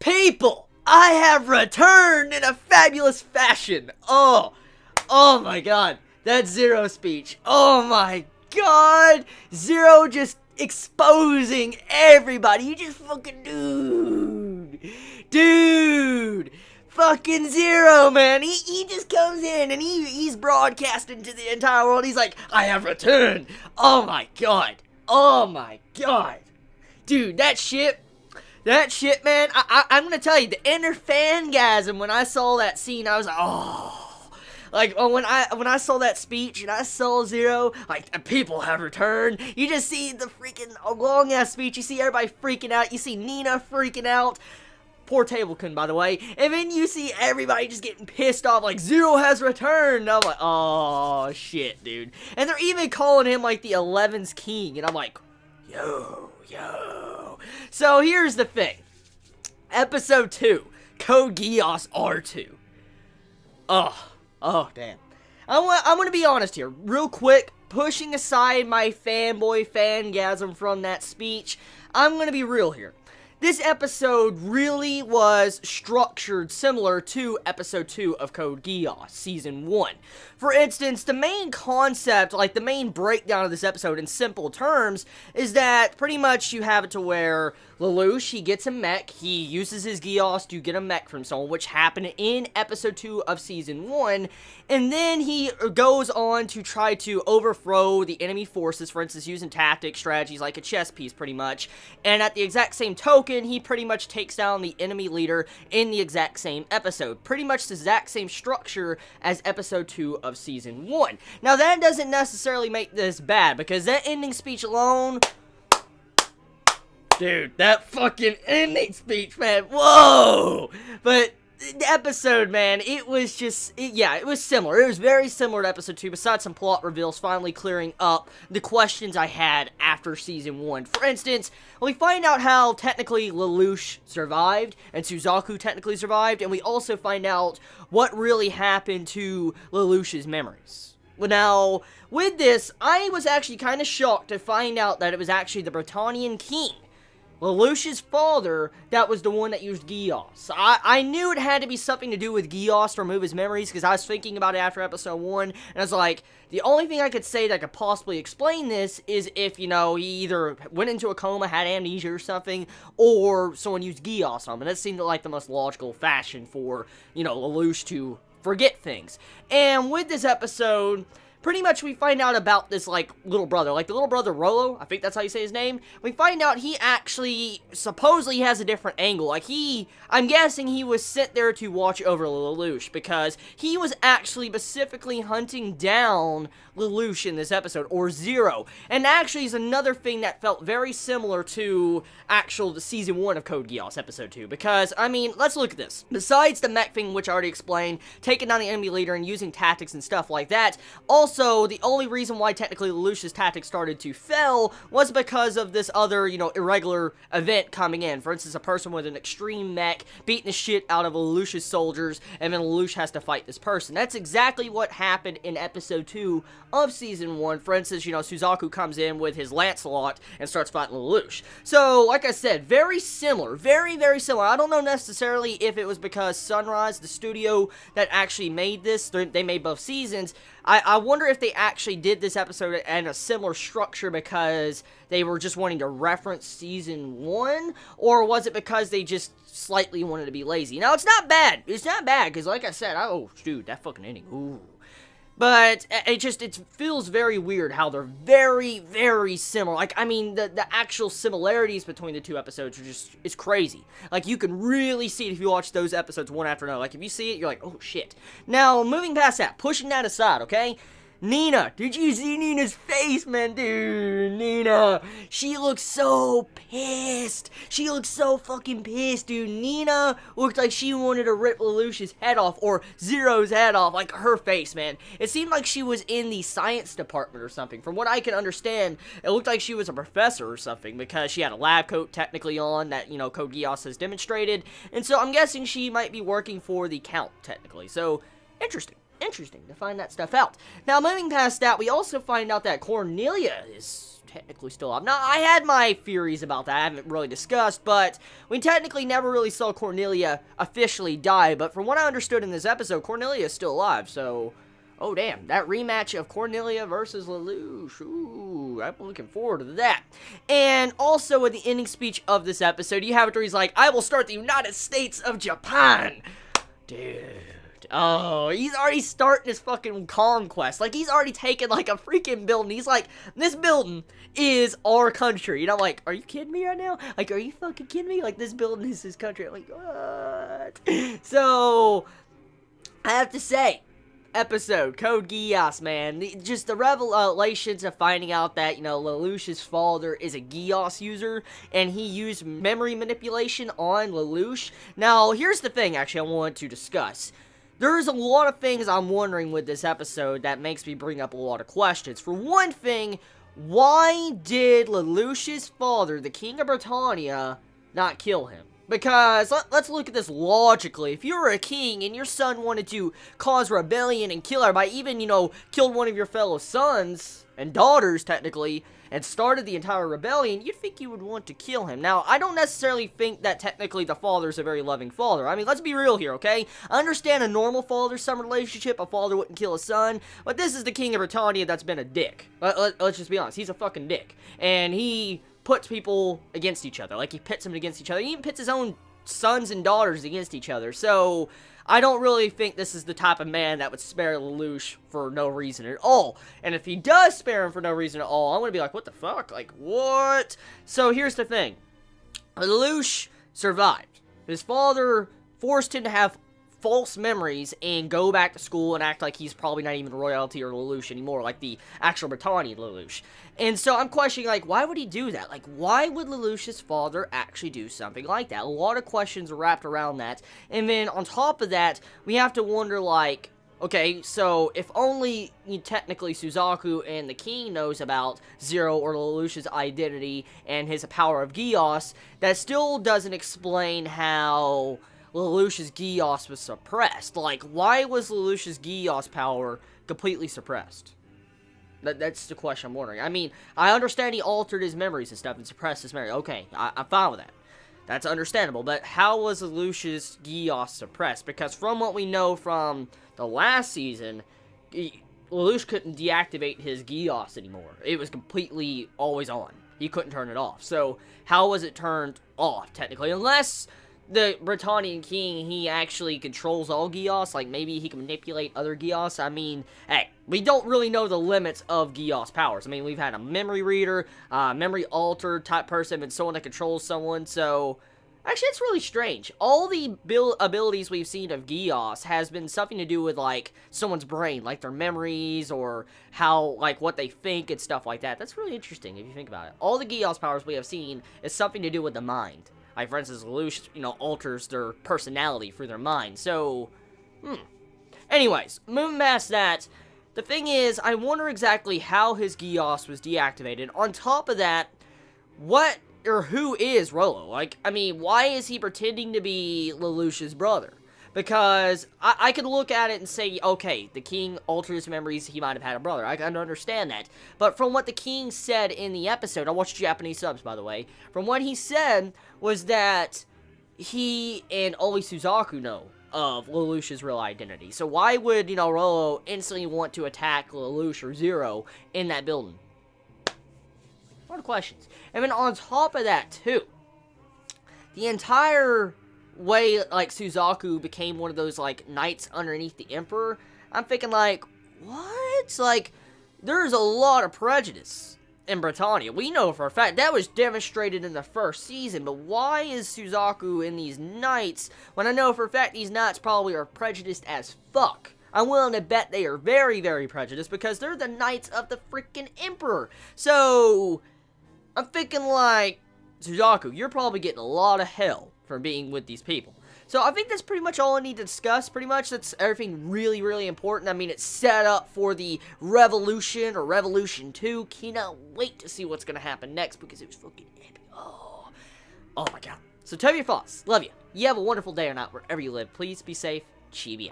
People, I have returned in a fabulous fashion. Oh my god. That Zero speech. Oh my god. Zero just exposing everybody. You just fucking dude. Fucking Zero, man. He just comes in and he's broadcasting to the entire world. He's like, I have returned. Oh my god. Dude, that shit, man, I'm gonna tell you, the inner fangasm when I saw that scene, I was like, oh. Like, when I saw that speech and I saw Zero, like, people have returned, you just see the freaking long-ass speech, you see everybody freaking out, you see Nina freaking out, poor Tableton, by the way, and then you see everybody just getting pissed off, like, Zero has returned, and I'm like, oh, shit, dude. And they're even calling him, like, the 11's king, and I'm like, yo. So, here's the thing. Episode 2, Code Geass R2. Oh, damn. I'm gonna be honest here, real quick, pushing aside my fanboy fangasm from that speech, I'm gonna be real here. This episode really was structured similar to episode 2 of Code Geass, season 1. For instance, the main concept, like the main breakdown of this episode in simple terms, is that pretty much you have it to where Lelouch, he gets a mech, he uses his Geass to get a mech from someone, which happened in episode 2 of season 1, and then he goes on to try to overthrow the enemy forces, for instance, using tactics, strategies, like a chess piece, pretty much, and at the exact same token, he pretty much takes down the enemy leader in the exact same episode. Pretty much the exact same structure as episode 2 of season 1. Now, that doesn't necessarily make this bad, because that ending speech alone... Dude, that fucking ending speech, man, whoa! But the episode, man, it was just, it was similar. It was very similar to episode 2, besides some plot reveals finally clearing up the questions I had after season 1. For instance, we find out how technically Lelouch survived, and Suzaku technically survived, and we also find out what really happened to Lelouch's memories. Now, with this, I was actually kind of shocked to find out that it was actually the Britannian king, Lelouch's father, that was the one that used Geass. I knew it had to be something to do with Geass to remove his memories, because I was thinking about it after episode 1, and I was like, the only thing I could say that could possibly explain this is if, he either went into a coma, had amnesia or something, or someone used Geass on him, and that seemed like the most logical fashion for, Lelouch to forget things. And with this episode... pretty much we find out about this, little brother. The little brother Rolo, I think that's how you say his name. We find out he actually, supposedly has a different angle. I'm guessing he was sent there to watch over Lelouch, because he was actually specifically hunting down Lelouch in this episode, or Zero. And actually is another thing that felt very similar to the season 1 of Code Geass, episode 2. Because, let's look at this. Besides the mech thing, which I already explained, taking down the enemy leader and using tactics and stuff like that, also, the only reason why technically Lelouch's tactics started to fail was because of this other, irregular event coming in. For instance, a person with an extreme mech beating the shit out of Lelouch's soldiers, and then Lelouch has to fight this person. That's exactly what happened in episode 2 of season 1. For instance, Suzaku comes in with his Lancelot and starts fighting Lelouch. So, like I said, very similar. Very, very similar. I don't know necessarily if it was because Sunrise, the studio that actually made this, they made both seasons, I wonder if they actually did this episode in a similar structure because they were just wanting to reference season 1, or was it because they just slightly wanted to be lazy? Now, it's not bad. It's not bad, because like I said, oh, dude, that fucking ending, ooh. But it feels very weird how they're very, very similar. The actual similarities between the two episodes are it's crazy. You can really see it if you watch those episodes one after another. If you see it, you're like, oh, shit. Now, moving past that, pushing that aside, okay? Nina, did you see Nina's face, man? Dude, Nina, she looks so pissed. She looks so fucking pissed, dude. Nina looked like she wanted to rip Lelouch's head off, or Zero's head off, her face, man. It seemed like she was in the science department or something. From what I can understand, it looked like she was a professor or something, because she had a lab coat technically on that, Code Geass has demonstrated, and so I'm guessing she might be working for the Count, technically, so, interesting. interesting to find that stuff out. Now, moving past that, we also find out that Cornelia is technically still alive. Now, I had my theories about that. I haven't really discussed, but we technically never really saw Cornelia officially die. But from what I understood in this episode, Cornelia is still alive. So, oh damn, that rematch of Cornelia versus Lelouch. Ooh, I'm looking forward to that. And also, in the ending speech of this episode, you have it where he's like, "I will start the United States of Japan." Dude. Oh, he's already starting his fucking conquest. Like, he's already taken, like, a freaking building. He's like, this building is our country. And I'm like, are you kidding me right now? Like, are you fucking kidding me? Like, this building is his country. I'm like, what? So, I have to say, episode, Code Geass, man. Just the revelations of finding out that, you know, Lelouch's father is a Geass user, and he used memory manipulation on Lelouch. Now, here's the thing, actually, I want to discuss. There's a lot of things I'm wondering with this episode that makes me bring up a lot of questions. For one thing, why did Lelouch's father, the King of Britannia, not kill him? Because, let's look at this logically. If you were a king and your son wanted to cause rebellion and kill everybody, even, you know, killed one of your fellow sons, and daughters, technically, and started the entire rebellion, you'd think you would want to kill him. Now, I don't necessarily think that technically the father's a very loving father. I mean, let's be real here, okay? I understand a normal father-son relationship, a father wouldn't kill a son, but this is the King of Britannia that's been a dick. Let's just be honest, he's a fucking dick. And he puts people against each other. Like, he pits them against each other. He even pits his own sons and daughters against each other. So, I don't really think this is the type of man that would spare Lelouch for no reason at all. And if he does spare him for no reason at all, I'm gonna be like, what the fuck? Like, what? So, here's the thing. Lelouch survived. His father forced him to have false memories and go back to school and act like he's probably not even royalty or Lelouch anymore, like the actual Britannian Lelouch. And so I'm questioning, like, why would he do that? Like, why would Lelouch's father actually do something like that? A lot of questions are wrapped around that. And then on top of that, we have to wonder, like, okay, so if only technically Suzaku and the king knows about Zero or Lelouch's identity and his power of Geass, that still doesn't explain how Lelouch's Geass was suppressed. Like, why was Lelouch's Geass power completely suppressed? That's the question I'm wondering. I mean, I understand he altered his memories and stuff and suppressed his memory. Okay, I'm fine with that. That's understandable. But how was Lelouch's Geass suppressed? Because from what we know from the last season, Lelouch couldn't deactivate his Geass anymore. It was completely always on. He couldn't turn it off. So, how was it turned off, technically? Unless the Britannian king, he actually controls all Geass, like maybe he can manipulate other Geass. I mean, hey, we don't really know the limits of Geass powers. I mean, we've had a memory reader, memory alter type person, and someone that controls someone, so actually, it's really strange. All the abilities we've seen of Geass has been something to do with, like, someone's brain, like their memories, or how, like, what they think and stuff like that. That's really interesting if you think about it. All the Geass powers we have seen is something to do with the mind. Like, for instance, Lelouch, you know, alters their personality through their mind. So, Anyways, moving past that, the thing is, I wonder exactly how his Geass was deactivated. On top of that, what or who is Rolo? Like, I mean, why is he pretending to be Lelouch's brother? Because I could look at it and say, okay, the king alters memories, he might have had a brother. I can understand that. But from what the king said in the episode, I watched Japanese subs, by the way. From what he said was that he and only Suzaku know of Lelouch's real identity. So why would, you know, Rolo instantly want to attack Lelouch or Zero in that building? A lot of questions. And then on top of that, too, the entire way, like, Suzaku became one of those, like, knights underneath the Emperor, I'm thinking, like, what? Like, there's a lot of prejudice in Britannia. We know for a fact that was demonstrated in the first season, but why is Suzaku in these knights when I know for a fact these knights probably are prejudiced as fuck? I'm willing to bet they are very, very prejudiced because they're the knights of the freaking Emperor. So, I'm thinking, like, Suzaku, you're probably getting a lot of hell for being with these people. So I think that's pretty much all I need to discuss. Pretty much that's everything really, really important. I mean, it's set up for the Revolution or Revolution 2. Cannot wait to see what's going to happen next because it was fucking epic. Oh my god. So tell me your thoughts. Love you. You have a wonderful day or night wherever you live. Please be safe. Chibi out.